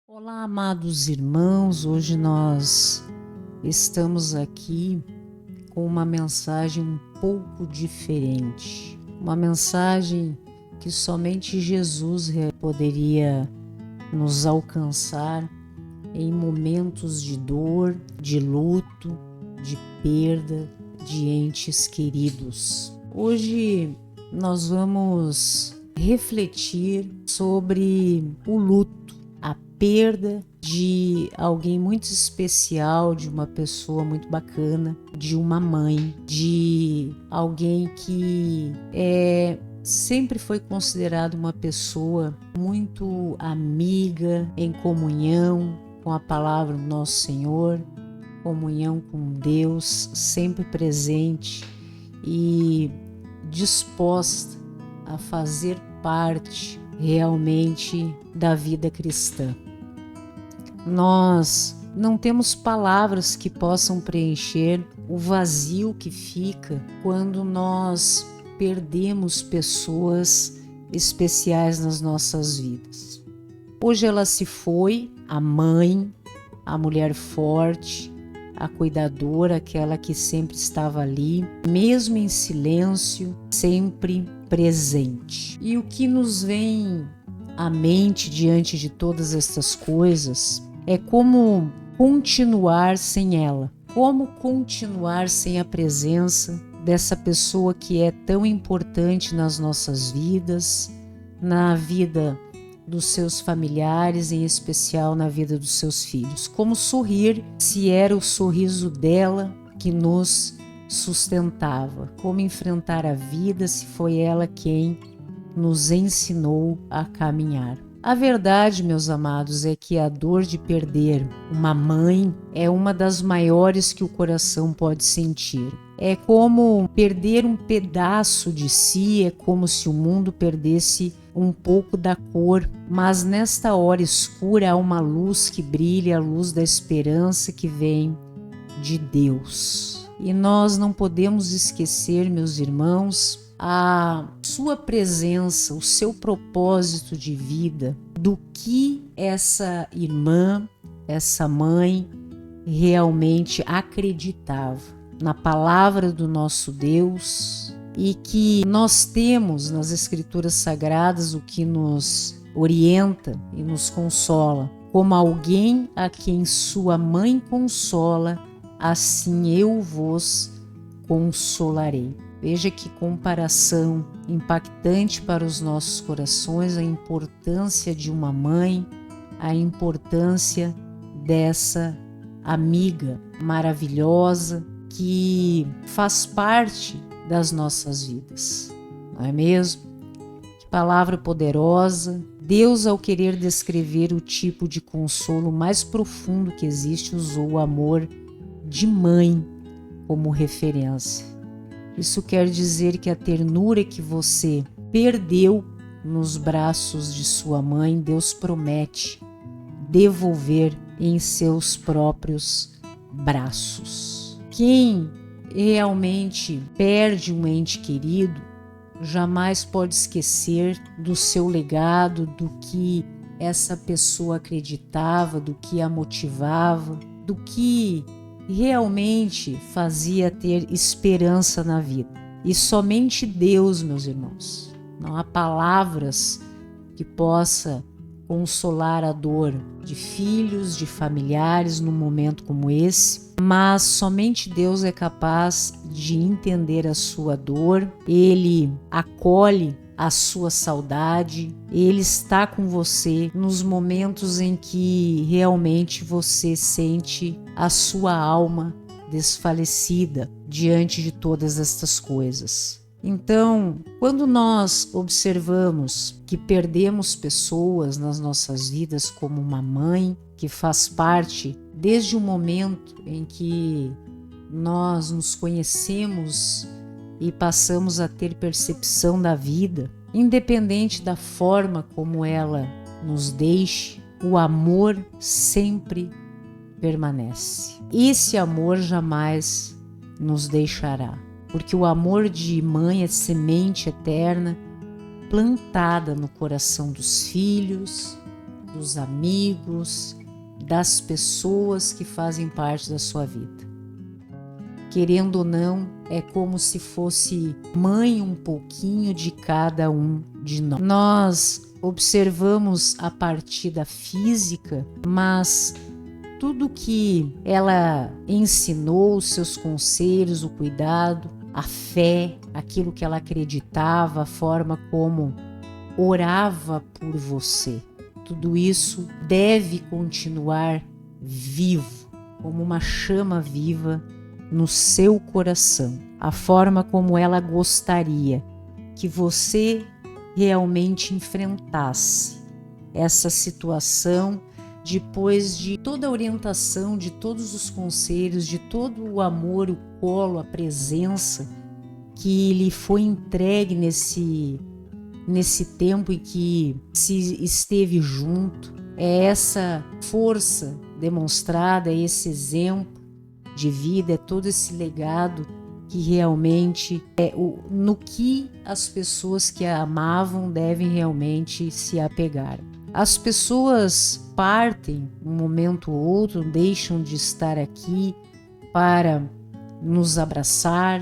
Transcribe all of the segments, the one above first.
Olá, amados irmãos. Hoje nós estamos aqui com uma mensagem um pouco diferente. Uma mensagem que somente Jesus poderia nos alcançar em momentos de dor, de luto, de perda de entes queridos. Hoje nós vamos refletir sobre o luto, a perda de alguém muito especial, de uma pessoa muito bacana, de uma mãe, de alguém que sempre foi considerado uma pessoa muito amiga, em comunhão com a palavra do nosso Senhor, comunhão com Deus, sempre presente e disposta a fazer parte realmente da vida cristã. Nós não temos palavras que possam preencher o vazio que fica quando nós perdemos pessoas especiais nas nossas vidas. Hoje ela se foi, a mãe, a mulher forte, a cuidadora, aquela que sempre estava ali, mesmo em silêncio, sempre presente. E o que nos vem à mente diante de todas estas coisas é como continuar sem ela, como continuar sem a presença dessa pessoa que é tão importante nas nossas vidas, na vida dos seus familiares, em especial na vida dos seus filhos. Como sorrir se era o sorriso dela que nos sustentava? Como enfrentar a vida se foi ela quem nos ensinou a caminhar? A verdade, meus amados, é que a dor de perder uma mãe é uma das maiores que o coração pode sentir. É como perder um pedaço de si, é como se o mundo perdesse um pouco da cor, mas nesta hora escura há uma luz que brilha, a luz da esperança que vem de Deus. E nós não podemos esquecer, meus irmãos, a sua presença, o seu propósito de vida, do que essa irmã, essa mãe realmente acreditava na palavra do nosso Deus, e que nós temos nas Escrituras Sagradas o que nos orienta e nos consola. Como alguém a quem sua mãe consola, assim eu vos consolarei. Veja que comparação impactante para os nossos corações, a importância de uma mãe, a importância dessa amiga maravilhosa que faz parte das nossas vidas, não é mesmo? Que palavra poderosa! Deus, ao querer descrever o tipo de consolo mais profundo que existe, usou o amor de mãe como referência. Isso quer dizer que a ternura que você perdeu nos braços de sua mãe, Deus promete devolver em seus próprios braços. Quem realmente perde um ente querido jamais pode esquecer do seu legado, do que essa pessoa acreditava, do que a motivava, do que realmente fazia ter esperança na vida. E somente Deus, meus irmãos, não há palavras que possa consolar a dor de filhos, de familiares num momento como esse, mas somente Deus é capaz de entender a sua dor. Ele acolhe a sua saudade, Ele está com você nos momentos em que realmente você sente a sua alma desfalecida diante de todas estas coisas. Então, quando nós observamos que perdemos pessoas nas nossas vidas, como uma mãe que faz parte desde o momento em que nós nos conhecemos e passamos a ter percepção da vida, independente da forma como ela nos deixe, o amor sempre permanece. Esse amor jamais nos deixará, porque o amor de mãe é semente eterna plantada no coração dos filhos, dos amigos, das pessoas que fazem parte da sua vida. Querendo ou não, é como se fosse mãe um pouquinho de cada um de nós. Nós observamos a partir da física, mas tudo que ela ensinou, os seus conselhos, o cuidado, a fé, aquilo que ela acreditava, a forma como orava por você, tudo isso deve continuar vivo, como uma chama viva no seu coração. A forma como ela gostaria que você realmente enfrentasse essa situação depois de toda a orientação, de todos os conselhos, de todo o amor, o colo, a presença que lhe foi entregue nesse tempo em que se esteve junto. É essa força demonstrada, é esse exemplo de vida, é todo esse legado que realmente é no que as pessoas que a amavam devem realmente se apegar. As pessoas partem um momento ou outro, deixam de estar aqui para nos abraçar,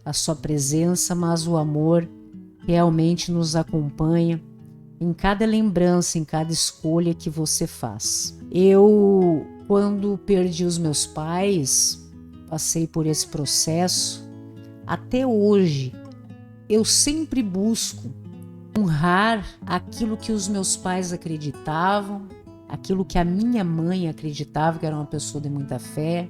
a sua presença, mas o amor realmente nos acompanha em cada lembrança, em cada escolha que você faz. Eu, quando perdi os meus pais, passei por esse processo. Até hoje, eu sempre busco honrar aquilo que os meus pais acreditavam, aquilo que a minha mãe acreditava, que era uma pessoa de muita fé.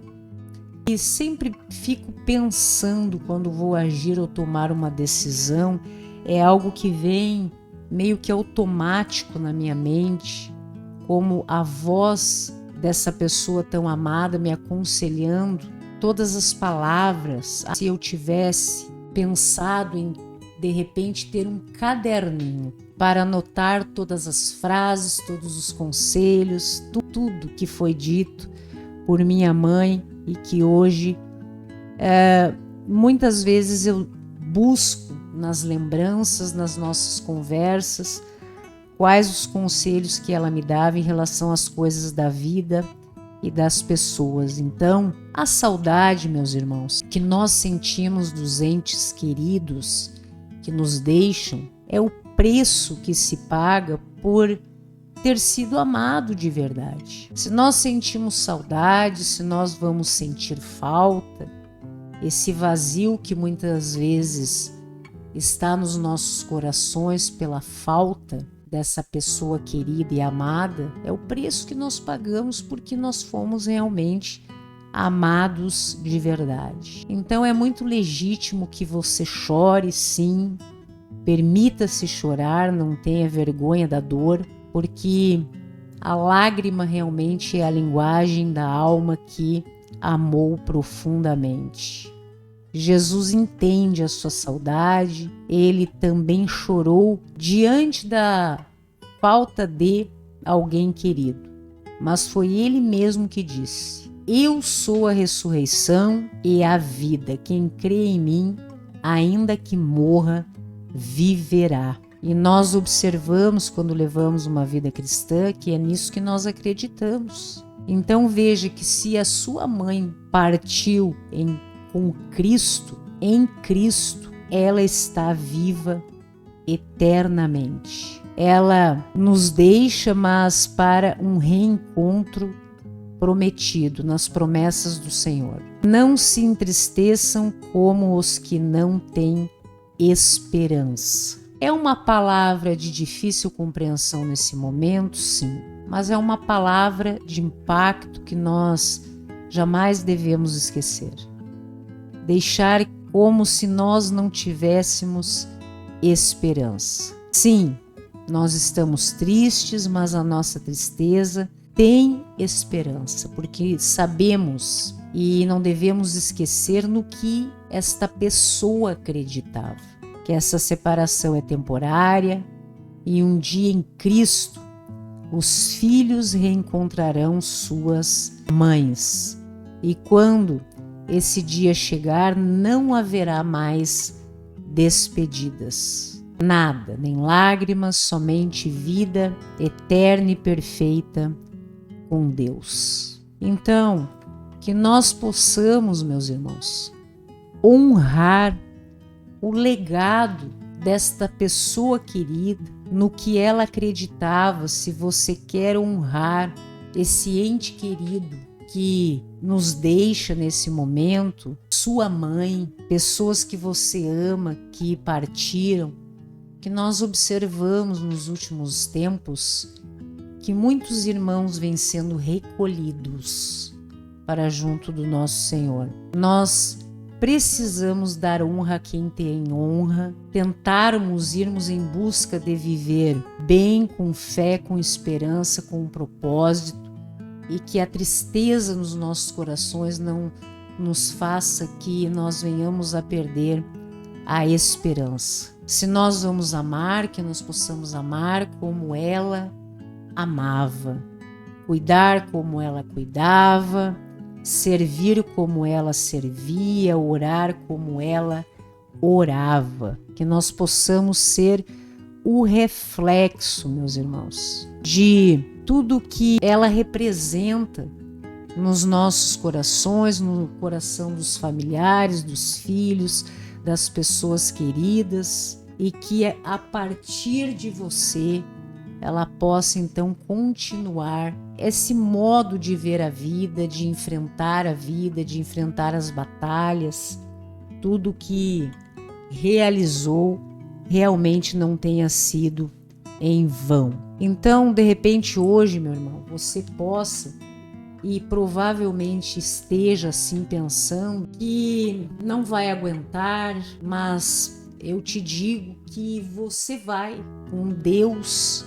E sempre fico pensando quando vou agir ou tomar uma decisão, é algo que vem meio que automático na minha mente, como a voz dessa pessoa tão amada me aconselhando, todas as palavras. Se eu tivesse pensado em, de repente, ter um caderninho para anotar todas as frases, todos os conselhos, tudo que foi dito por minha mãe e que hoje, muitas vezes eu busco nas lembranças, nas nossas conversas, quais os conselhos que ela me dava em relação às coisas da vida e das pessoas. Então, a saudade, meus irmãos, que nós sentimos dos entes queridos que nos deixam, é o preço que se paga por ter sido amado de verdade. Se nós sentimos saudade, se nós vamos sentir falta, esse vazio que muitas vezes está nos nossos corações pela falta dessa pessoa querida e amada, é o preço que nós pagamos porque nós fomos realmente amados de verdade. Então é muito legítimo que você chore, sim, permita-se chorar, não tenha vergonha da dor, porque a lágrima realmente é a linguagem da alma que amou profundamente. Jesus entende a sua saudade, ele também chorou diante da falta de alguém querido, mas foi ele mesmo que disse: eu sou a ressurreição e a vida, quem crê em mim, ainda que morra, viverá. E nós observamos, quando levamos uma vida cristã, que é nisso que nós acreditamos. Então veja que se a sua mãe partiu com Cristo, em Cristo, ela está viva eternamente. Ela nos deixa, mas para um reencontro prometido nas promessas do Senhor. Não se entristeçam como os que não têm esperança. É uma palavra de difícil compreensão nesse momento, sim, mas é uma palavra de impacto que nós jamais devemos esquecer. Deixar como se nós não tivéssemos esperança. Sim, nós estamos tristes, mas a nossa tristeza tem esperança, porque sabemos e não devemos esquecer no que esta pessoa acreditava, que essa separação é temporária e um dia em Cristo os filhos reencontrarão suas mães. E quando esse dia chegar, não haverá mais despedidas. Nada, nem lágrimas, somente vida eterna e perfeita com Deus. Então, que nós possamos, meus irmãos, honrar o legado desta pessoa querida, no que ela acreditava. Se você quer honrar esse ente querido que nos deixa nesse momento, sua mãe, pessoas que você ama que partiram, que nós observamos nos últimos tempos que muitos irmãos vêm sendo recolhidos para junto do nosso Senhor. Nós precisamos dar honra a quem tem honra, tentarmos irmos em busca de viver bem, com fé, com esperança, com um propósito, e que a tristeza nos nossos corações não nos faça que nós venhamos a perder a esperança. Se nós vamos amar, que nós possamos amar como ela amava, cuidar como ela cuidava, servir como ela servia, orar como ela orava. Que nós possamos ser o reflexo, meus irmãos, de tudo que ela representa nos nossos corações, no coração dos familiares, dos filhos, das pessoas queridas, e que a partir de você ela possa então continuar esse modo de ver a vida, de enfrentar a vida, de enfrentar as batalhas, tudo que realizou realmente não tenha sido em vão. Então, de repente hoje, meu irmão, você possa, e provavelmente esteja assim pensando que não vai aguentar, mas eu te digo que você vai. Com Deus,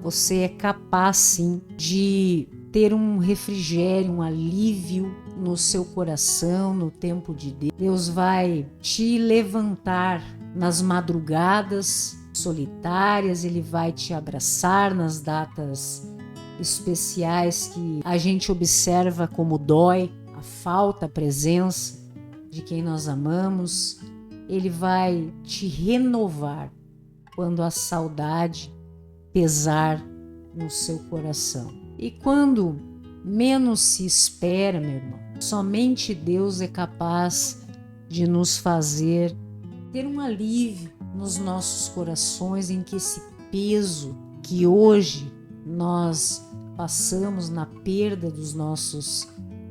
você é capaz sim de ter um refrigério, um alívio no seu coração, no tempo de Deus. Deus vai te levantar nas madrugadas solitárias, Ele vai te abraçar nas datas especiais que a gente observa como dói a falta, a presença de quem nós amamos. Ele vai te renovar quando a saudade pesar no seu coração. E quando menos se espera, meu irmão, somente Deus é capaz de nos fazer ter um alívio nos nossos corações, em que esse peso que hoje nós passamos na perda dos nossos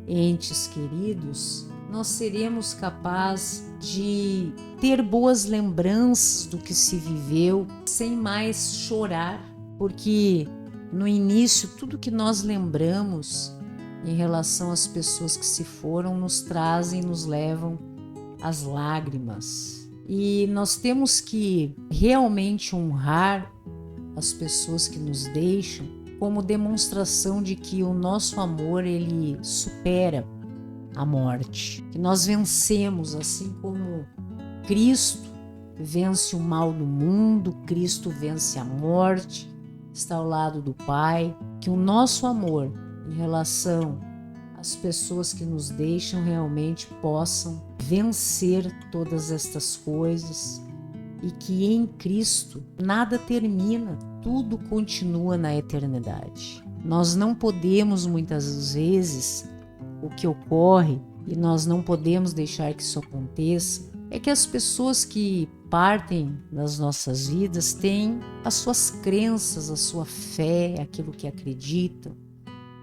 entes queridos, nós seremos capazes de ter boas lembranças do que se viveu, sem mais chorar, porque no início tudo que nós lembramos em relação às pessoas que se foram nos trazem, nos levam às lágrimas. E nós temos que realmente honrar as pessoas que nos deixam como demonstração de que o nosso amor ele supera a morte, que nós vencemos, assim como Cristo vence o mal do mundo, Cristo vence a morte, está ao lado do Pai, que o nosso amor em relação às pessoas que nos deixam realmente possam vencer todas estas coisas, e que em Cristo nada termina, tudo continua na eternidade. Nós não podemos, muitas vezes, o que ocorre, e nós não podemos deixar que isso aconteça, é que as pessoas que partem das nossas vidas têm as suas crenças, a sua fé, aquilo que acreditam,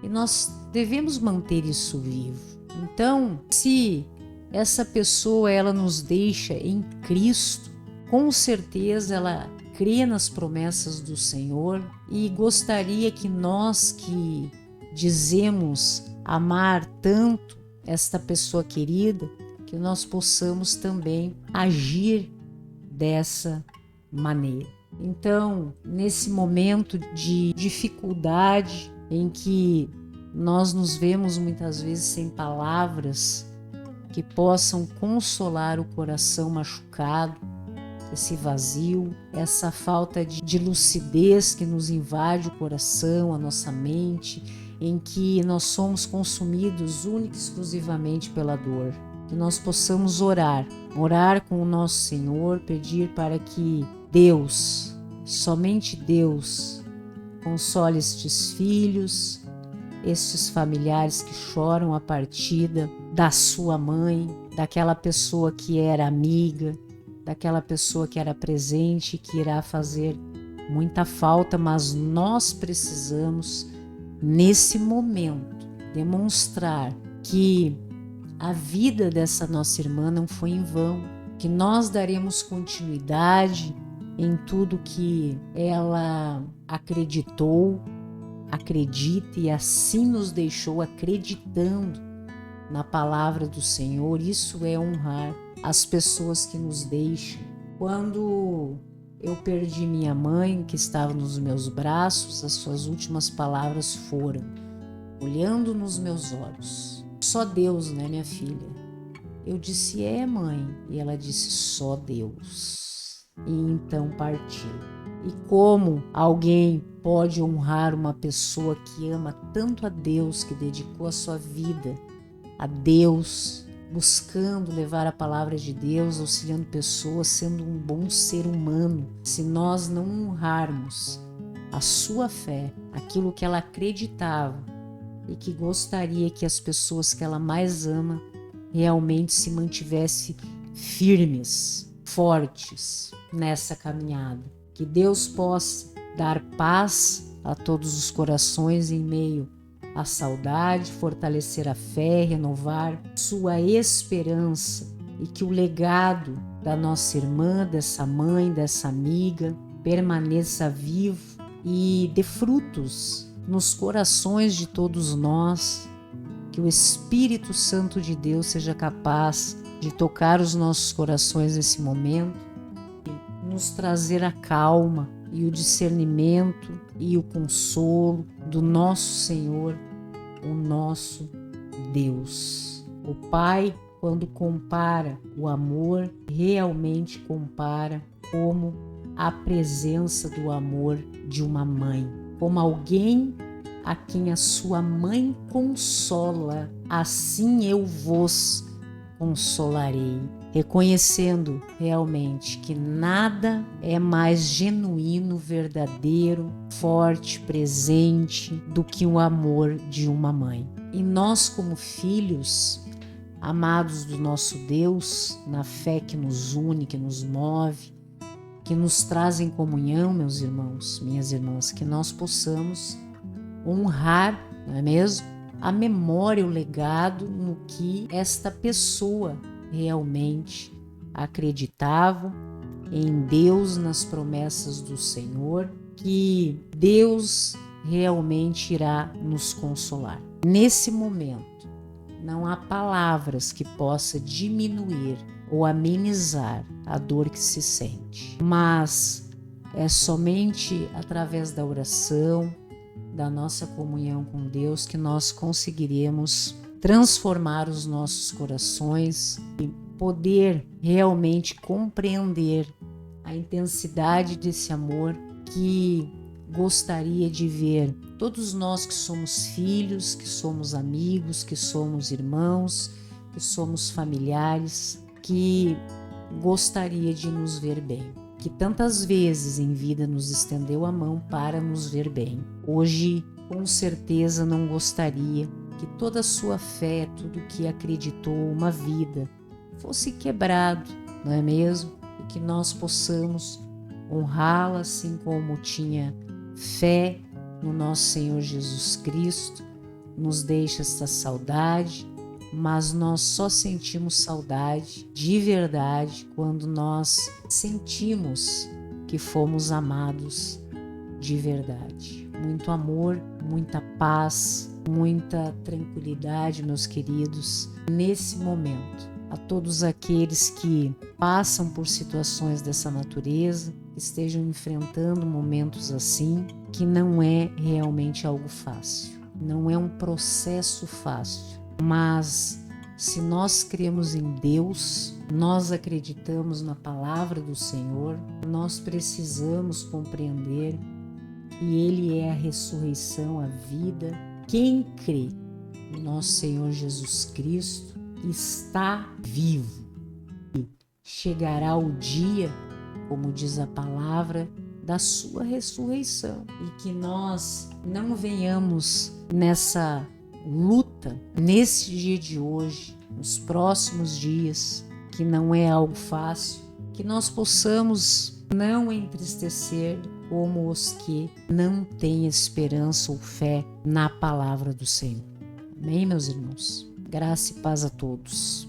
e nós devemos manter isso vivo. Então, se essa pessoa ela nos deixa em Cristo, com certeza ela crê nas promessas do Senhor e gostaria que nós que dizemos amar tanto esta pessoa querida, que nós possamos também agir dessa maneira. Então, nesse momento de dificuldade em que nós nos vemos muitas vezes sem palavras que possam consolar o coração machucado, esse vazio, essa falta de lucidez que nos invade o coração, a nossa mente, em que nós somos consumidos única e exclusivamente pela dor. Que nós possamos orar com o nosso Senhor, pedir para que Deus, somente Deus, console estes filhos, estes familiares que choram a partida da sua mãe, daquela pessoa que era amiga, daquela pessoa que era presente, que irá fazer muita falta, mas nós precisamos, nesse momento, demonstrar que a vida dessa nossa irmã não foi em vão, que nós daremos continuidade em tudo que ela acreditou, acredita e assim nos deixou acreditando na palavra do Senhor. Isso é honrar as pessoas que nos deixam. Quando eu perdi minha mãe, que estava nos meus braços, as suas últimas palavras foram: olhando nos meus olhos, só Deus, né, minha filha? Eu disse: é, mãe. E ela disse: só Deus. E então partiu. E como alguém pode honrar uma pessoa que ama tanto a Deus, que dedicou a sua vida a Deus, buscando levar a palavra de Deus, auxiliando pessoas, sendo um bom ser humano, se nós não honrarmos a sua fé, aquilo que ela acreditava e que gostaria que as pessoas que ela mais ama realmente se mantivessem firmes, fortes nessa caminhada. Que Deus possa dar paz a todos os corações em meio à saudade, fortalecer a fé, renovar sua esperança, e que o legado da nossa irmã, dessa mãe, dessa amiga, permaneça vivo e dê frutos nos corações de todos nós. Que o Espírito Santo de Deus seja capaz de tocar os nossos corações nesse momento, nos trazer a calma e o discernimento e o consolo do nosso Senhor, o nosso Deus. O Pai, quando compara o amor, realmente compara como a presença do amor de uma mãe, como alguém a quem a sua mãe consola, assim eu vos consolarei, reconhecendo realmente que nada é mais genuíno, verdadeiro, forte, presente do que o amor de uma mãe. E nós, como filhos amados do nosso Deus, na fé que nos une, que nos move, que nos traz em comunhão, meus irmãos, minhas irmãs, que nós possamos honrar, não é mesmo? A memória, o legado no que esta pessoa realmente acreditava em Deus, nas promessas do Senhor, que Deus realmente irá nos consolar. Nesse momento, não há palavras que possa diminuir ou amenizar a dor que se sente, mas é somente através da oração, da nossa comunhão com Deus, que nós conseguiremos transformar os nossos corações e poder realmente compreender a intensidade desse amor que gostaria de ver todos nós que somos filhos, que somos amigos, que somos irmãos, que somos familiares, que gostaria de nos ver bem, que tantas vezes em vida nos estendeu a mão para nos ver bem. Hoje, com certeza, não gostaria que toda a sua fé, tudo que acreditou uma vida, fosse quebrado, não é mesmo? E que nós possamos honrá-la assim como tinha fé no nosso Senhor Jesus Cristo. Nos deixa esta saudade, mas nós só sentimos saudade de verdade quando nós sentimos que fomos amados de verdade. Muito amor, muita paz, muita tranquilidade, meus queridos, nesse momento. A todos aqueles que passam por situações dessa natureza, que estejam enfrentando momentos assim, que não é realmente algo fácil, não é um processo fácil, mas se nós cremos em Deus, nós acreditamos na palavra do Senhor, nós precisamos compreender que Ele é a ressurreição, a vida. Quem crê no nosso Senhor Jesus Cristo está vivo. E chegará o dia como diz a palavra, da sua ressurreição, e que nós não venhamos nessa luta, nesse dia de hoje, nos próximos dias, que não é algo fácil, que nós possamos não entristecer como os que não têm esperança ou fé na palavra do Senhor. Amém, meus irmãos? Graça e paz a todos.